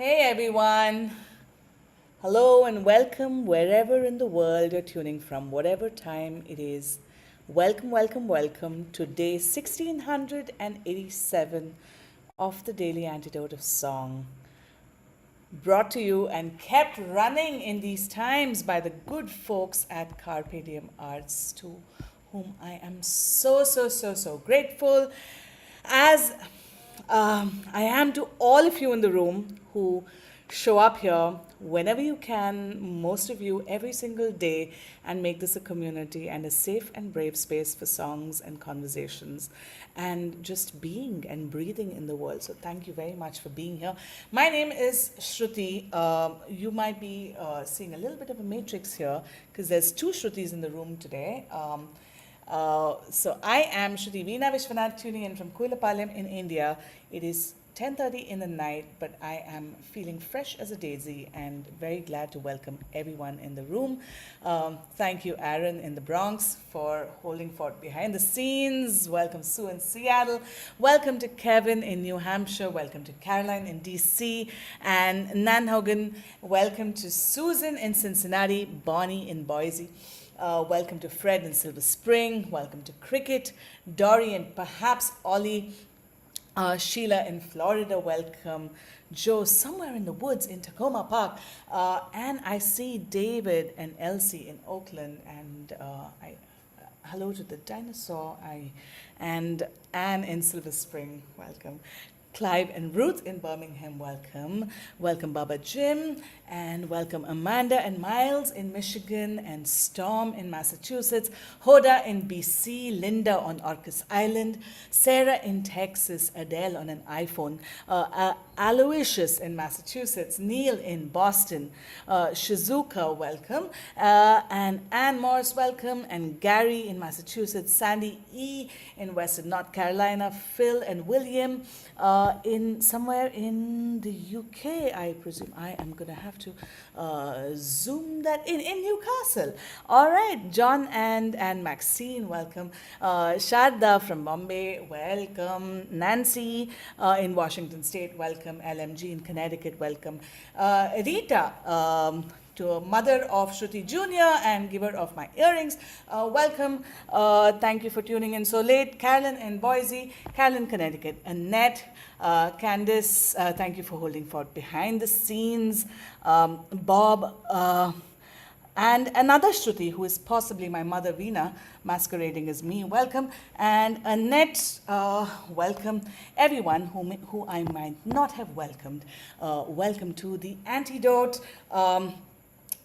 Hey everyone. Hello and welcome wherever in the world you're tuning from, whatever time it is. Welcome, welcome, welcome to day 1687 of the Daily Antidote of Song, brought to you and kept running in these times by the good folks at Carpe Diem Arts, to whom I am so grateful, as I am to all of you in the room who show up here whenever you can, most of you every single day, and make this a community and a safe and brave space for songs and conversations and just being and breathing in the world. So thank you very much for being here. My name is Shruthi. You might be seeing a little bit of a matrix here because there's two Shrutis in the room today. So I am Shruti Veena Vishwanath, tuning in from Kuilapalem in India. It is 10:30 in the night, but I am feeling fresh as a daisy and very glad to welcome everyone in the room. Thank you, Aaron in the Bronx, for holding fort behind the scenes. Welcome, Sue in Seattle. Welcome to Kevin in New Hampshire. Welcome to Caroline in DC. And Nanhogan. Welcome to Susan in Cincinnati, Bonnie in Boise. Welcome to Fred in Silver Spring. Welcome to Cricket, Dory, and perhaps Ollie. Sheila in Florida, welcome. Joe somewhere in the woods in Tacoma Park. And I see David and Elsie in Oakland. And hello to the dinosaur. And Anne in Silver Spring, welcome. Clive and Ruth in Birmingham, welcome. Welcome Baba Jim, and welcome Amanda and Miles in Michigan, and Storm in Massachusetts, Hoda in BC, Linda on Orcas Island, Sarah in Texas, Adele on an iPhone, Aloysius in Massachusetts, Neil in Boston, Shizuka, welcome, and Ann Morris, welcome, and Gary in Massachusetts, Sandy E in Western North Carolina, Phil and William in somewhere in the UK, I presume. I am going to have to zoom that in Newcastle. All right, John and Maxine, welcome. Sharda from Bombay, welcome. Nancy in Washington State, welcome. LMG in Connecticut, welcome. Rita, to a mother of Shruti Jr. and giver of my earrings. Welcome. Thank you for tuning in so late. Carolyn in Boise, Carolyn, Connecticut. Annette, Candice, thank you for holding fort behind the scenes. Bob, and another Shruti, who is possibly my mother Veena, masquerading as me, welcome. And Annette, welcome. Everyone who I might not have welcomed, welcome to the Antidote.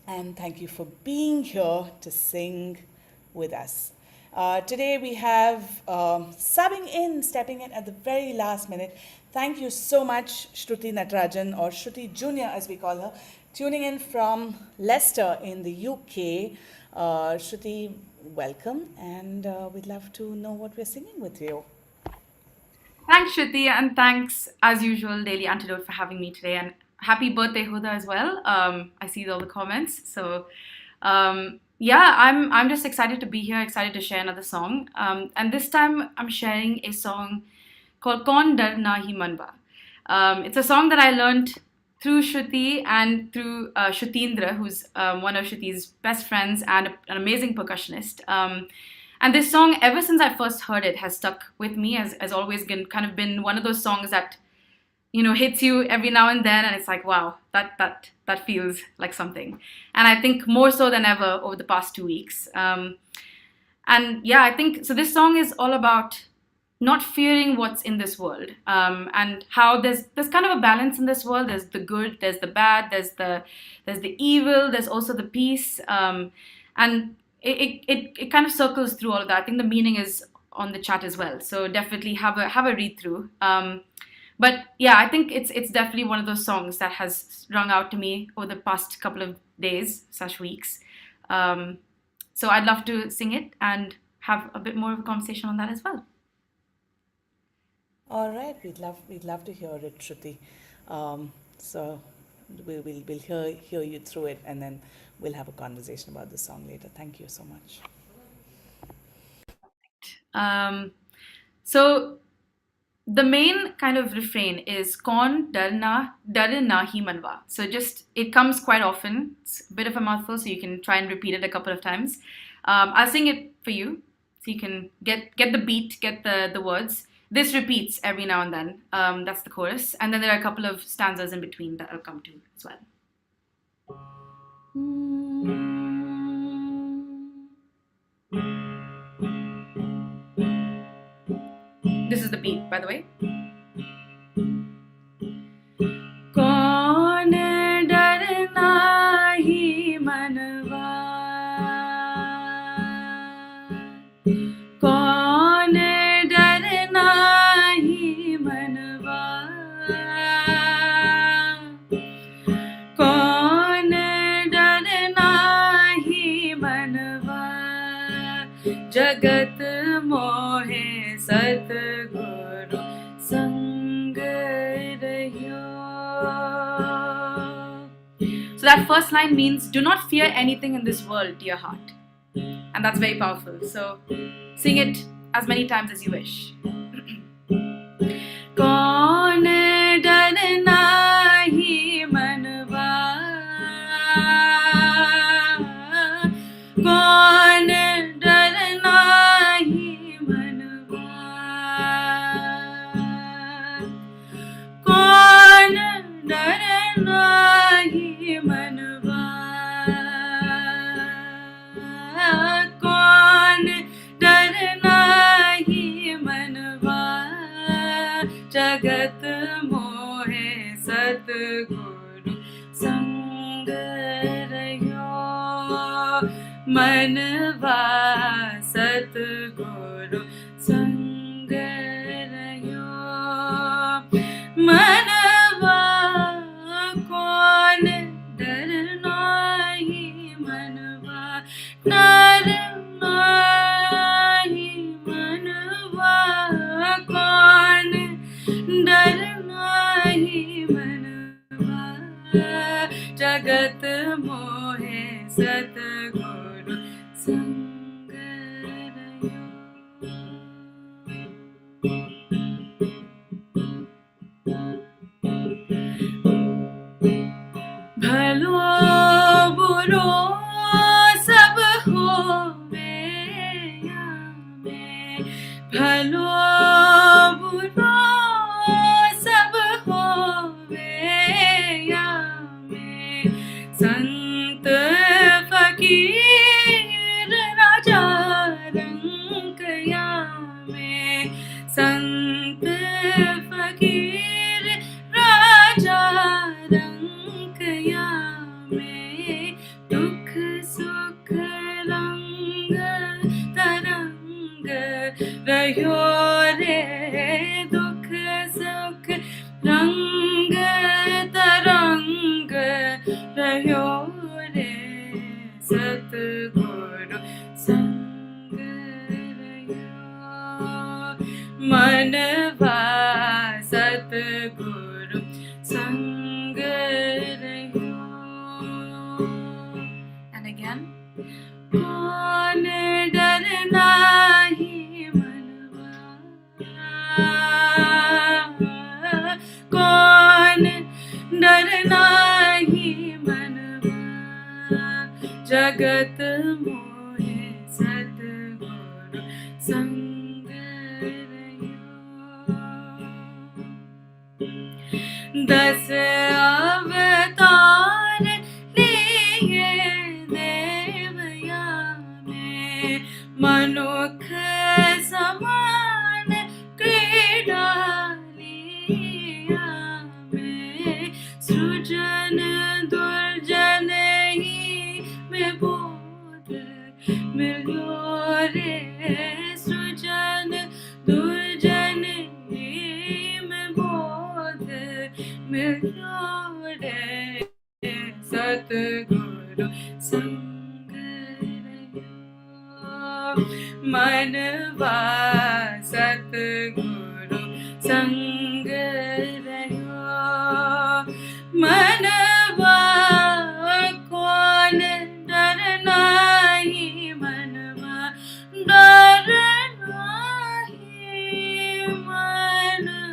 And thank you for being here to sing with us. Today we have stepping in at the very last minute. Thank you so much, Shruthi Natarajan, or Shruti Jr. as we call her, tuning in from Leicester in the UK. Shruti, welcome, and we'd love to know what we're singing with you. Thanks, Shruti, and thanks, as usual, Daily Antidote, for having me today. And happy birthday, Huda, as well. I see all the comments. So, yeah, I'm just excited to be here, excited to share another song. And this time I'm sharing a song called Kaun nahin manwa. It's a song that I learned through Shruti and through Shrutindra, who's one of Shruti's best friends and an amazing percussionist. And this song, ever since I first heard it, has stuck with me, has always been one of those songs that, you know, hits you every now and then, and it's like, wow, that feels like something. And I think more so than ever over the past 2 weeks. And yeah, I think so. This song is all about not fearing what's in this world, and how there's kind of a balance in this world. There's the good, there's the bad, there's the evil, there's also the peace, and it kind of circles through all of that. I think the meaning is on the chat as well, so definitely have a read through. But yeah, I think it's definitely one of those songs that has rung out to me over the past couple of days/weeks. So I'd love to sing it and have a bit more of a conversation on that as well. All right, we'd love to hear it, Shruti. So we'll hear you through it, and then we'll have a conversation about the song later. Thank you so much. So the main kind of refrain is Kaun nahi manwa. So just it comes quite often. It's a bit of a mouthful, so you can try and repeat it a couple of times. I'll sing it for you, so you can get the beat, get the words. This repeats every now and then. That's the chorus, and then there are a couple of stanzas in between that I'll come to as well. This is the beat, by the way. कौन डरना ही मनवा, कौन डरना ही मनवा, कौन डरना ही मनवा, जगत मोहे सतगुरु संग रहियो. So that first line means, do not fear anything in this world, dear heart. And that's very powerful. So sing it as many times as you wish. कौन डरना ही मनवा, कौन डरना ही मनवा, कौन डरना ही मनवा, कौन डरना ही मनवा, जगत मोहे सतगुरु संग रहियो, मनवा सतगुरु संग रहियो, मनवा कौन डरना ही मनवा, डरना ही मनवा, कौन डरना ही मनवा, जगत मोहे सतगुरु संग रहियो. भलो बुरो सब होवे यामे, भलो बुरो सब होवे यामे, संत fakir राजा रंग यामे, संत fakir राजा रंग यामे, दुख सुख रंग तरंग रहियो रे, दुख सुख रंग तरंग रहियो रे, सतगुरु संग रहियो, मनवा सतगुरु संग रहियो. And again. कौन डरना ही मनवा, कौन डरना ही मनवा, जगत मोहे सतगुरु संग रहियो. 10 अवतार लिए देव यामे, मनुख समान क्रीडा यामे, सृजन दुर्जन ही में बोध मिलो रे, सृजन दुर्जन ही में बोध मिलो रे, सतगुरु संग रहियो, मनवा सतगुरु संग रहियो, मनवा कौन डरना ही मनवा, डरना ही मनवा.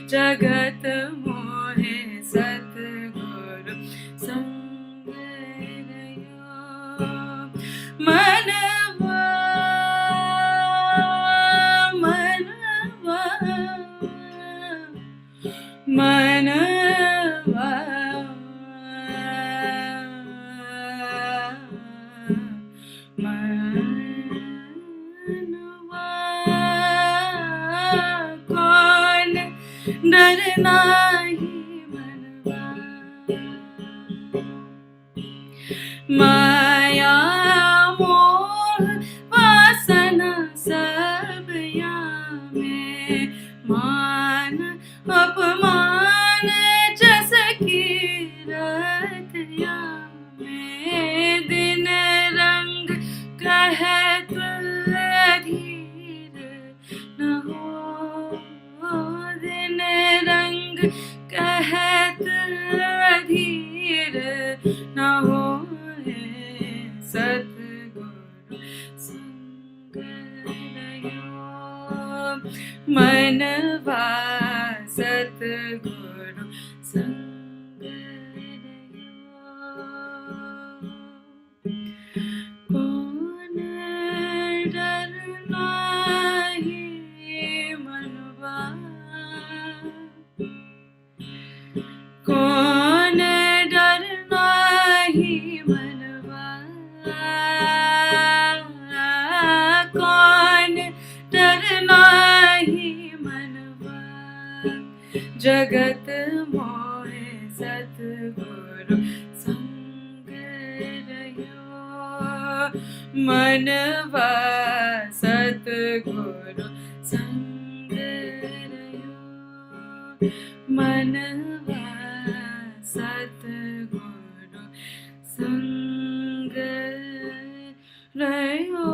Jagat mohe Satguru Sang Rahiyo. Manwa, manwa, manwa, manwa. कौन डरना ही मनवा माया मोह वासना सब यामे मान अपमान जस कीरत यामे दिन रंग कहत धीर न हो दिन रंग कहत धीर न हो सतगुरु संग रहियो मनवा सतगुरु संग रहियो कौन डरना ही मनवा कौन डरना ही मनवा कौन डरना ही मनवा जगत मोहे सतगुरु संग रहियो मनवा सतगुरु संग रहियो मनवा सतगुरु संग रहियो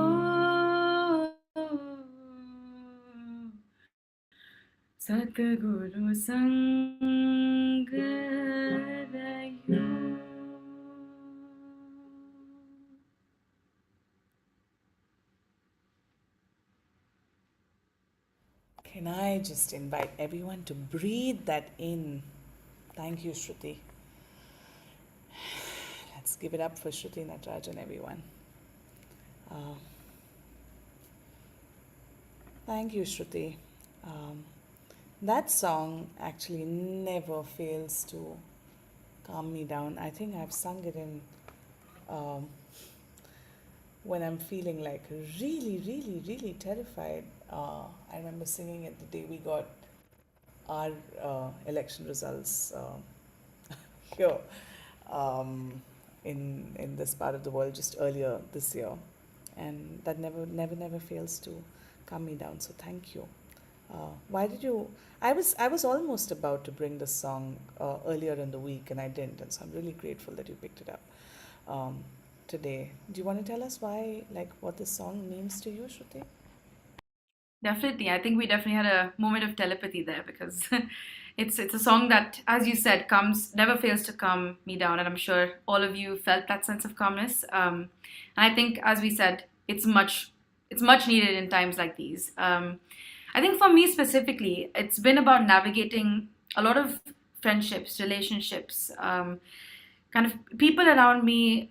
सतगुरु संग रहियो. Can I just invite everyone to breathe that in? Thank you, Shruti. Let's give it up for Shruthi Natarajan, everyone. Uh, Thank you, Shruti. That song actually never fails to calm me down. I think I've sung it in um, when I'm feeling like really, really, really terrified. I remember singing it the day we got our election results here in this part of the world just earlier this year, and that never fails to calm me down. So thank you. Why did you? I was almost about to bring this song earlier in the week, and I didn't, and so I'm really grateful that you picked it up today. Do you want to tell us why, like, what this song means to you, Shruti? Definitely. I think we definitely had a moment of telepathy there because it's a song that, as you said, comes never fails to calm me down, and I'm sure all of you felt that sense of calmness. And I think, as we said, it's much needed in times like these. I think for me specifically, it's been about navigating a lot of friendships, relationships, kind of people around me,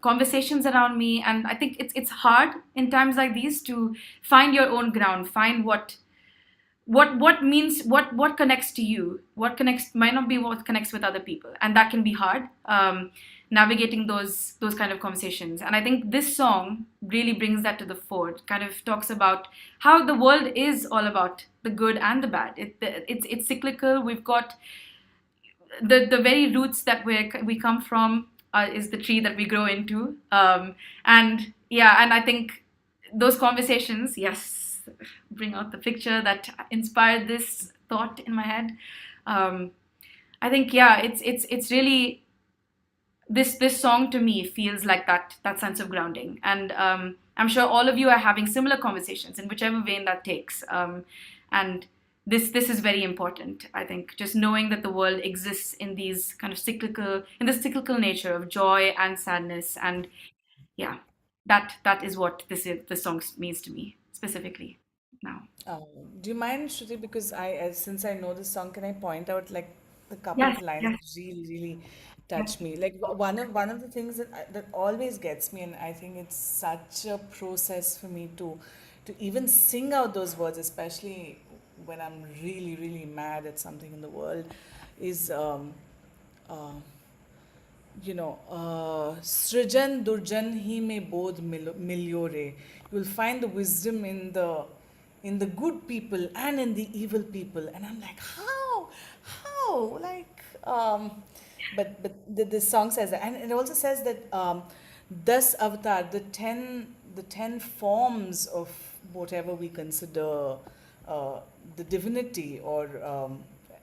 conversations around me, and I think it's hard in times like these to find your own ground, find what means what connects to you, what connects might not be what connects with other people, and that can be hard. Navigating those kind of conversations, and I think this song really brings that to the fore. It kind of talks about how the world is all about the good and the bad. It's cyclical. We've got the very roots that we come from is the tree that we grow into. And yeah, and I think those conversations, yes, bring out the picture that inspired this thought in my head. Um, I think yeah, it's really this song to me feels like that sense of grounding, and I'm sure all of you are having similar conversations in whichever vein that takes. And this is very important. I think just knowing that the world exists in these kind of cyclical nature of joy and sadness, and yeah, that is what this song means to me specifically. now. Um, do you mind, Shruti? Because since I know this song, can I point out like the couple Yes, of lines yes, that really, really touch yes. me? Like one of the things that always gets me, and I think it's such a process for me to even sing out those words, especially when I'm really, really mad at something in the world, is uh, srujan durjan hi mein bodh milyo re. You'll find the wisdom in the good people and in the evil people. And I'm like, how, like, but the song says that, and it also says that das avatar, the ten forms of whatever we consider uh, the divinity, or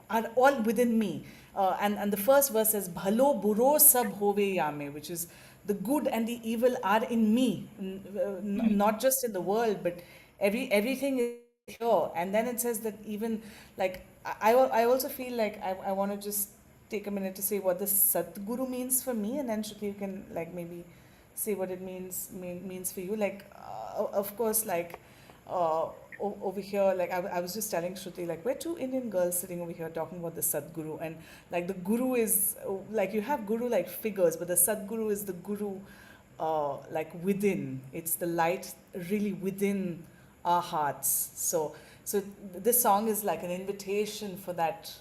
are all within me. And the first verse says, Bhalo, buro, hove, yame, which is the good and the evil are in me, not just in the world, but everything is here. And then it says that even, like, I also feel like I want to just take a minute to say what the Satguru means for me, and then Shruti, you can, like, maybe say what it means for you. Like, of course, like, uh, over here, like, I was just telling Shruti, like, we're two Indian girls sitting over here talking about the Sadguru, and like the Guru is, like, you have Guru like figures, but the Sadguru is the Guru, like, within. It's the light really within our hearts. So this song is like an invitation for that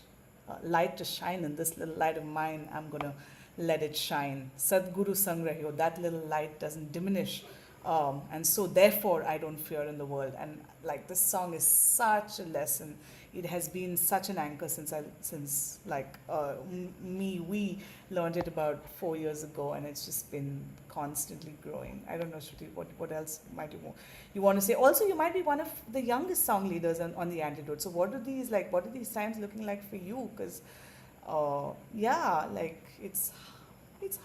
light to shine. In this little light of mine, I'm gonna let it shine. Satguru Sang Rahiyo, that little light doesn't diminish. And so therefore I don't fear in the world. And like, this song is such a lesson. It has been such an anchor since like we learned it about 4 years ago, and it's just been constantly growing. I don't know, Shruti, what else might you want to say? Also, you might be one of the youngest song leaders on the Antidote. So what are these times looking like for you? Because yeah, like, it's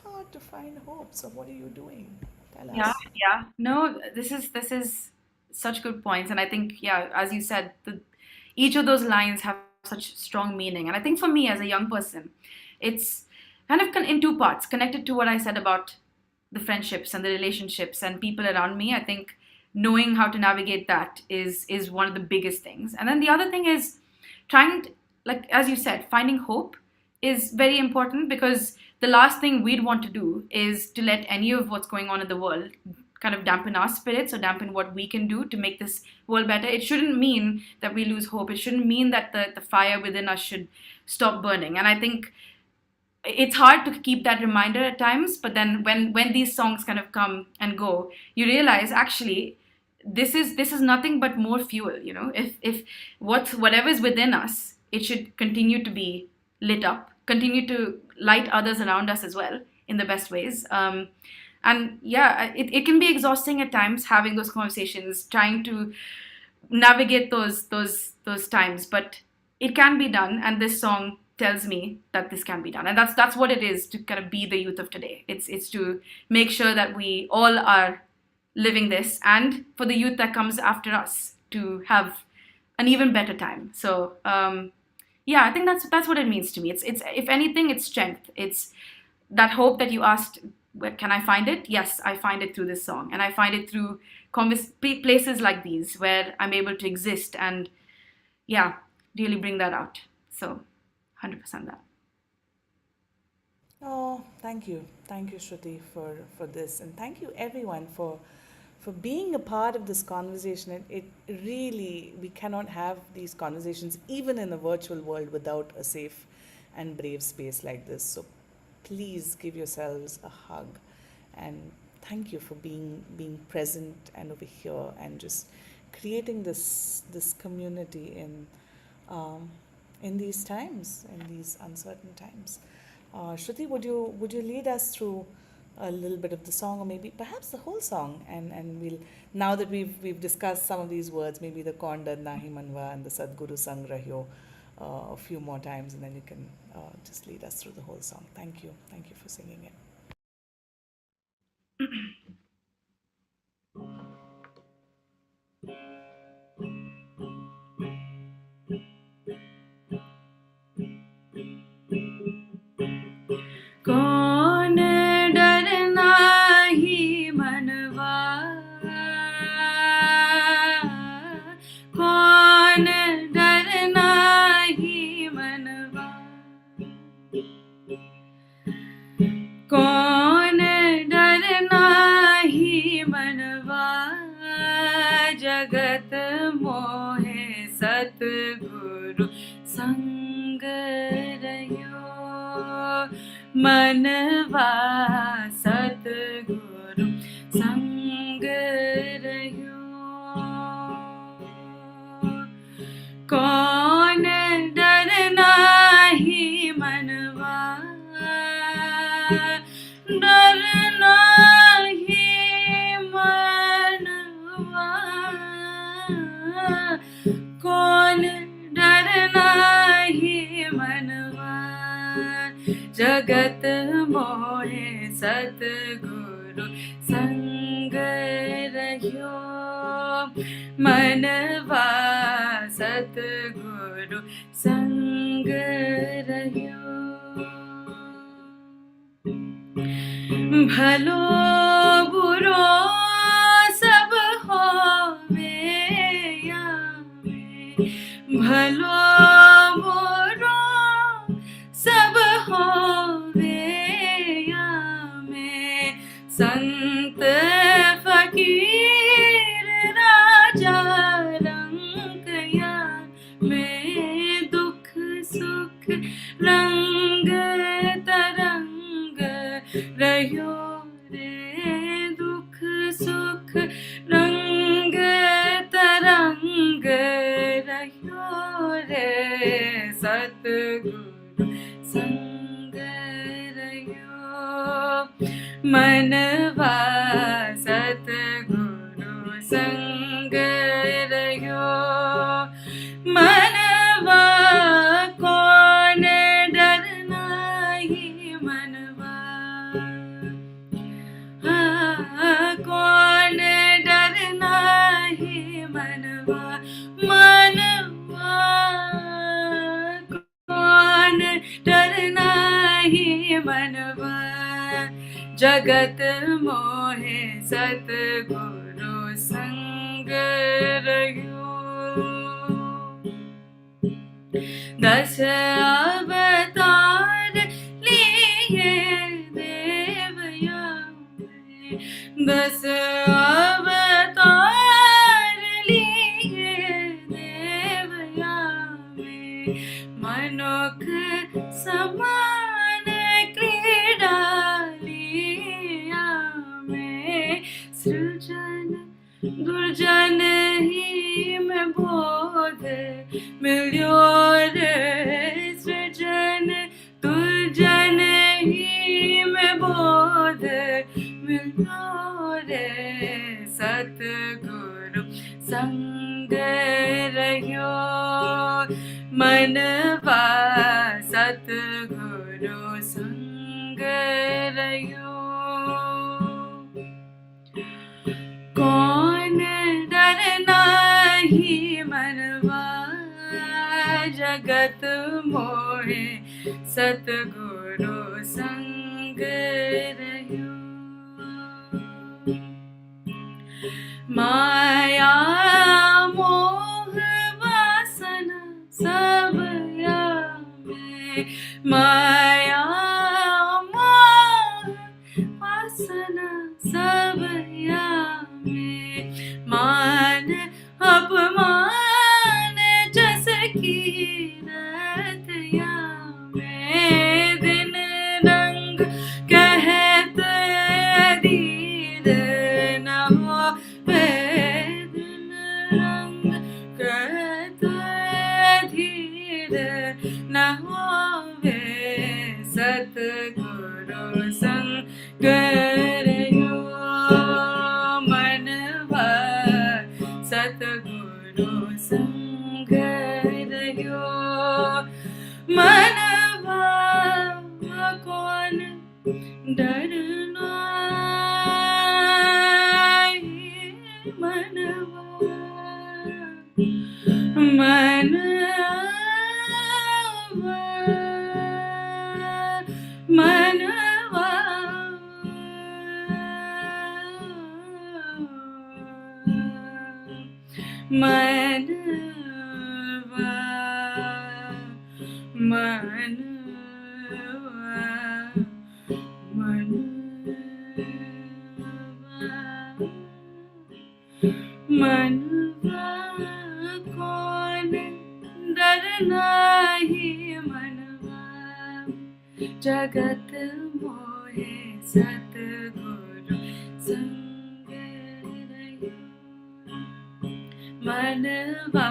hard to find hope. So what are you doing? Tell Yeah, us. yeah. No, this is such good points, and I think, yeah, as you said, each of those lines have such strong meaning. And I think for me as a young person, it's kind of in two parts, connected to what I said about the friendships and the relationships and people around me. I think knowing how to navigate that is one of the biggest things. And then the other thing is trying to, like as you said, finding hope is very important, because the last thing we'd want to do is to let any of what's going on in the world kind of dampen our spirits or dampen what we can do to make this world better. It shouldn't mean that we lose hope. It shouldn't mean that the fire within us should stop burning. And I think it's hard to keep that reminder at times, but then when these songs kind of come and go, you realize actually this is nothing but more fuel. If whatever's within us, it should continue to be lit up, continue to light others around us as well in the best ways. And yeah, it can be exhausting at times having those conversations, trying to navigate those times, but it can be done. And this song tells me that this can be done, and that's what it is to kind of be the youth of today. It's to make sure that we all are living this, and for the youth that comes after us to have an even better time. So yeah, I think that's what it means to me. It's if anything, it's strength. It's that hope that you asked, where can I find it? Yes, I find it through this song, and I find it through places like these where I'm able to exist and, yeah, really bring that out. So 100% that. Oh, thank you, Shruti, for this, and thank you everyone for being a part of this conversation. It really, we cannot have these conversations even in a virtual world without a safe and brave space like this. So please give yourselves a hug, and thank you for being present and over here and just creating this community um, in these times, in these uncertain times. Shruti, would you lead us through a little bit of the song, or maybe perhaps the whole song, and we'll, now that we've discussed some of these words, maybe the Kaun, nahin, manwa, and the Satguru Sang Rahiyo a few more times, and then you can just lead us through the whole song. Thank you for singing it. कौन डरना ही मनवा, कौन कौन डरना ही मनवा, कौन डरना ही मनवा, जगत मोहे सतगुरु संग रहियो, मनवा सतगुरु संग रहियो, कौन डरना ही मनवा, डरना ही मनवा, कौन डरना ही मनवा, जगत मोहे सतगुरु संग रहियो, मनवा सतगुरु संग रहियो, भलो बुरो सब होवे यामे, भलो बुरो सब होवे यामे, संत फकीर राजा रंग यामे, दुख सुख रंग तरंग रहियो रे, दुख सुख रंग तरंग रहियो रे, सतगुरु संग रहियो, मनवा सतगुरु संग रहियो, मनवा कौन डरना ही मनवा, कौन डरना ही मनवा, मनवा कौन डरना ही मनवा, जगत मोहे सतगुरु संग रहियो, दस अवतार लिए देव यामे, दस अवतार लिए देव यामे, मनुख समान क्रीडा यामे, सृजन दुर्जन ही में बोध मिल्यो रे, सृजन दुर्जन ही में बोध मिल्यो रे, सतगुरु संग रहियो, मनवा सतगुरु संग रहियो, कौन डरना ही मनवा, जगत मोहे सतगुरु संग रहियो, माया मोह वासना सब यामे, माया मोह वासना सब यामे, मान अपमान jas-keerath यामे, दिन रंग कहत धीर न होवे, दिन रंग कहत धीर न होवे, सतगुरु संग रहियो, मनवा सतगुरु संग रहियो, मनवा कौन डरना ही मनवा, मनवा मनवा मनवा manwa manwa manwa kaun dar nahi manwa Jagat mohe Satguru Sang Rahiyo manwa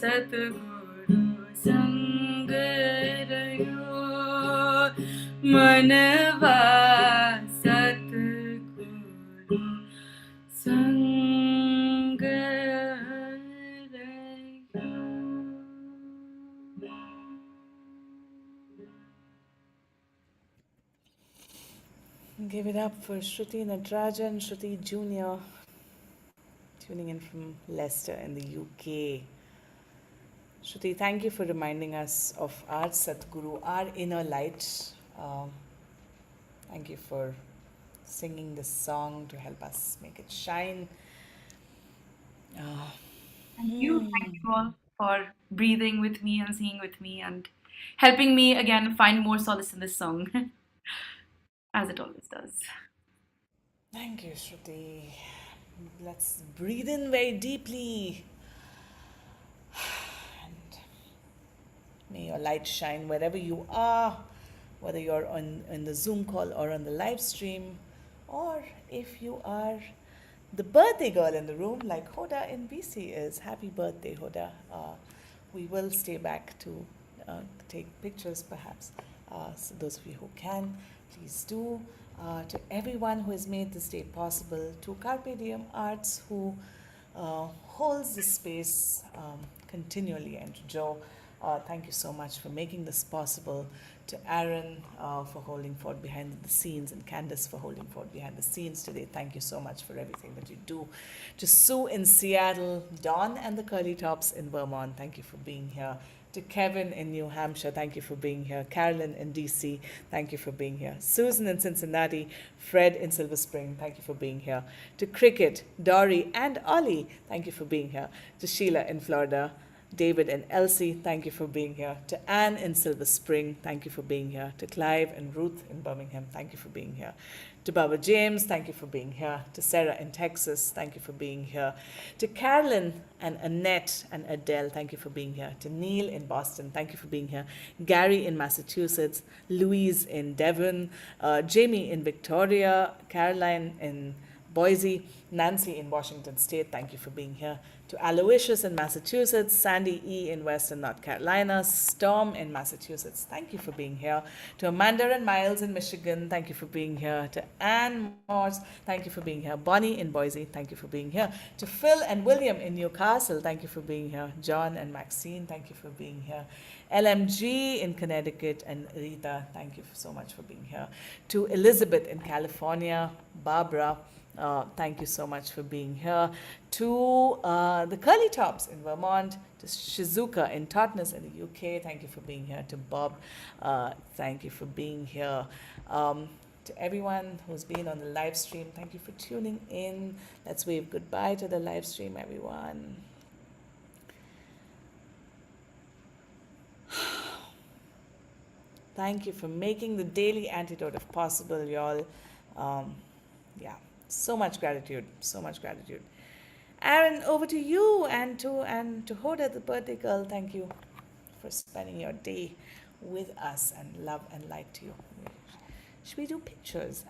Satguru Sang Rahiyo manwa Satguru Sang Rahiyo. Give it up for Shruthi Natarajan, Shruthi Jr., tuning in from Leicester in the UK. Shruti, thank you for reminding us of our Satguru, our inner light. Thank you for singing this song to help us make it shine. Uh, Thank you. Thank you all for breathing with me and singing with me and helping me again find more solace in this song, as it always does. Thank you, Shruti. Let's breathe in very deeply. And may your light shine wherever you are, whether you're on in the Zoom call or on the live stream, or if you are the birthday girl in the room, like Hoda in BC is. Happy birthday, Hoda. We will stay back to take pictures, perhaps. So those of you who can, please do. To everyone who has made this day possible, to Carpe Diem Arts, who holds the space continually, and to Joe, thank you so much for making this possible. To Aaron for holding fort behind the scenes, and Candace for holding fort behind the scenes today. Thank you so much for everything that you do. To Sue in Seattle, Don and the Curly Tops in Vermont, thank you for being here. To Kevin in New Hampshire, thank you for being here. Carolyn in DC, thank you for being here. Susan in Cincinnati, Fred in Silver Spring, thank you for being here. To Cricket, Dory, and Ollie, thank you for being here. To Sheila in Florida, David and Elsie, thank you for being here. To Anne in Silver Spring, thank you for being here. To Clive and Ruth in Birmingham, thank you for being here. To Baba James, thank you for being here. To Sarah in Texas, thank you for being here. To Carolyn and Annette and Adele, thank you for being here. To Neil in Boston, thank you for being here. Gary in Massachusetts, Louise in Devon, Jamie in Victoria, Caroline in Boise, Nancy in Washington State, thank you for being here. To Aloysius in Massachusetts, Sandy E. in Western North Carolina, Storm in Massachusetts, thank you for being here. To Amanda and Miles in Michigan, thank you for being here. To Anne Morse, thank you for being here. Bonnie in Boise, thank you for being here. To Phil and William in Newcastle, thank you for being here. John and Maxine, thank you for being here. LMG in Connecticut and Rita, thank you so much for being here. To Elizabeth in California, Barbara, thank you so much for being here. To the Curly Tops in Vermont, to Shizuka in Totnes in the UK, thank you for being here. To Bob, thank you for being here. To everyone who's been on the live stream, thank you for tuning in. Let's wave goodbye to the live stream, everyone. Thank you for making the daily antidote of possible, y'all. Yeah, so much gratitude, so much gratitude. Aaron, over to you, and to Hoda, the birthday girl. Thank you for spending your day with us, and love and light to you. Should we do pictures?